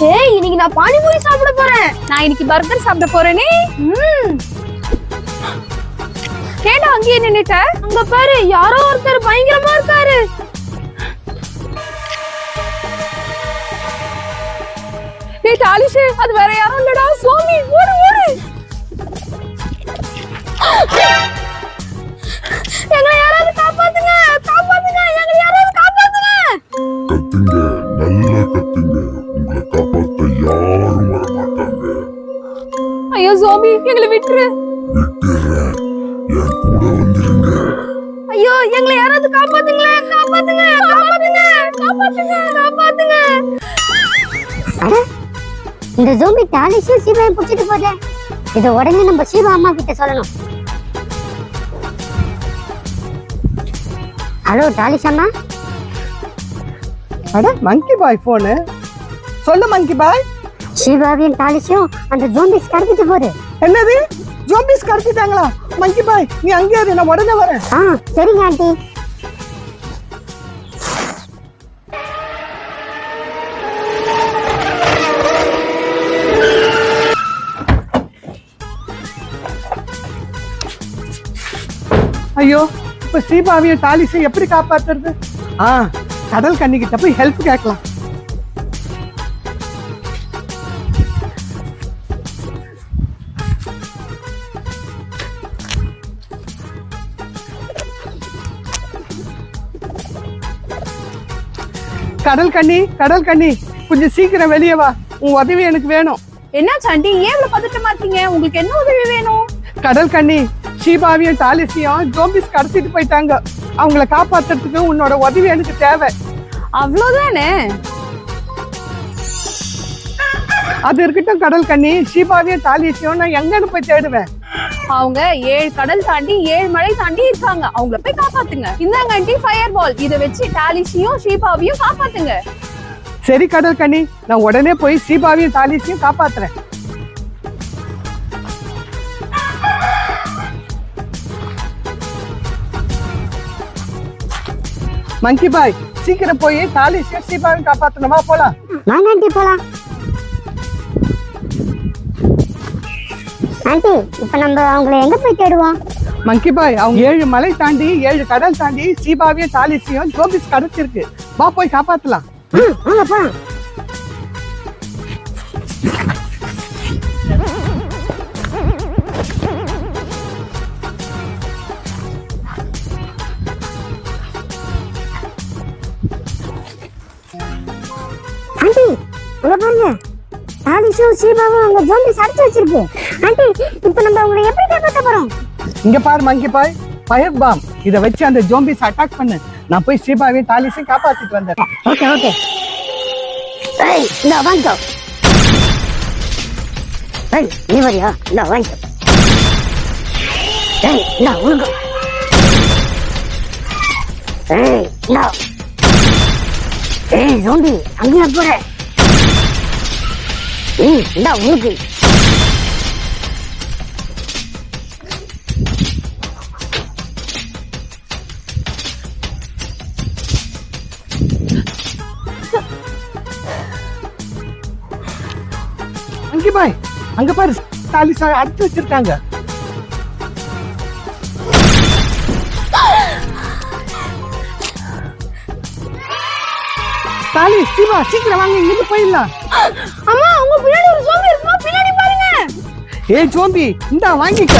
ஏய், இன்னைக்கு நான் பானிபூரி சாப்பிட போறேன். நான் இன்னைக்கு பர்கர் சாப்பிட போறேனே. கேடா அங்கேயே நின்னுட்ட. அங்க பாரு, யாரோ ஒருத்தர் பயங்கரமா இருக்காரு. ஏய் டாலிஷ், அது வேற யாரும் இல்லடா, சோமி. ஓடு ஓடு. எங்களை யாராவது காப்பாத்துங்க, காப்பாத்துங்க, எங்களை யாராவது காப்பாத்துங்க. கத்துங்க, நல்லா கத்துங்க. உங்களை காப்பாத்த யாரும் வர மாட்டாங்க. ஐயோ சோமி, எங்களை விட்டுரு. விட்டுறேன், என் கூட வந்துருங்க. ஐயோ, எங்களை யாராவது காப்பாத்துங்களே, காப்பாத்துங்க, காப்பாத்துங்க, காப்பாத்துங்க, காப்பாத்துங்க. இந்த ஜோம்பி டாலிஷும் சிவாவை பிடிச்சிட்டு போதே. இதை உடனே நம்ம சிவா அம்மா கிட்ட சொல்லணும். ஹலோ டாலிஷ் அம்மா. அட மங்கி பாய் போனு. சொல்லு மங்கி பாய். சிவாவையும் டாலிஷும் அந்த ஜோம்பிஸ் கடத்திட்டு போகுது. என்னது, ஜோம்பிஸ் கடத்திட்டாங்களா? மங்கி பாய் நீ அங்கே இரு, நான் உடனே வரேன். சரிங்க ஆண்டி. ஐயோ, இப்ப சீபாவையும் டாலிஸை எப்படி காப்பாத்துறது? கடல் கண்ணிக்கிட்ட போய் ஹெல்ப் கேட்கலாம். கடல் கண்ணி, கடல் கண்ணி, கொஞ்சம் சீக்கிரம் வெளியே வா. உன் உதவி எனக்கு வேணும். என்ன சாண்டி, ஏன் இவ்வளவு பதட்டமா இருக்கீங்க? உங்களுக்கு என்ன உதவி வேணும்? கடல் கண்ணி, ஷீபாவையும் டாலிஸையும் ஜோம்பிஸ் கடத்திட்டு போயிட்டாங்க. அவங்கள காப்பாத்துறதுக்கு உன்னோட உதவி எனக்கு தேவை. அவ்வளவுதானே? அது இருக்கட்டும் கடல் கண்ணி, ஷீபாவையும் டாலிஸையும் நான் எங்கன்னு போய் தேடுவேன்? அவங்க 7 கடல் தாண்டி 7 மலை தாண்டி இருக்காங்க. அவங்கள போய் காப்பாத்துங்க. இந்தாங்க ஆண்டி ஃபயர் பால். இத வச்சு டாலிஷையும் ஷீபாவையும் காப்பாத்துங்க. சரி கடல் கண்ணி, நான் உடனே போய் ஷீபாவையும் டாலிஸையும் காப்பாத்துறேன். மங்கி பாய், சீக்கிரம் போய் டாலிஷையும் ஷீபாவையும் காப்பாத்தணுமா? போலாம். வாங்க ஆண்டி போலாம். ஆண்டி, இப்ப நம்ம அவங்களை எங்க போய் தேடுவோம்? மங்கி பாய், அவங்க 7 மலை தாண்டி 7 கடல் தாண்டி ஷீபாவையும் டாலிஸையும் ஜோம்பிஸ் கடத்திருக்கு. வா போய் காப்பாத்தலாம். வாங்க போலாம். ஆண்டி, உள்ள பாருங்க. டாலிஷும் ஷீபாவும் அவங்க ஜோம்பிஸ் அடிச்சு வச்சிருக்கு. ஆண்டி, இப்ப நம்ம அவங்களை எப்படி காப்பாத்த போறோம்? இங்க பாரு மங்கி பாய், ஃபயர் பாம். இத வச்சு அந்த ஜோம்பிஸ் அட்டாக் பண்ணு. நான் போய் ஷீபாவையும் டாலிஸையும் காப்பாத்திட்டு வந்துடுறேன். Okay okay. ஏய், இந்த வாங்க. ஏய், நீ வரியா? இந்த வாங்க. ஏய், இந்த உங்க. ஏய், இந்த. ஏய், ஜோம்பி, அங்க போற. ஏய், இந்த உங்க. மங்கி பாய், அங்க பாரு, டாலிஸை அடிச்சு வச்சிருக்காங்க. டாலி, சிவா, சீக்கிரம் வாங்க, இங்க போயிடலாம். அம்மா, உங்க பின்னாடி ஒரு ஜோம்பி இருக்குமா? பின்னாடி பாருங்க. ஏய் ஜோம்பி, இந்தா வாங்கிக்க.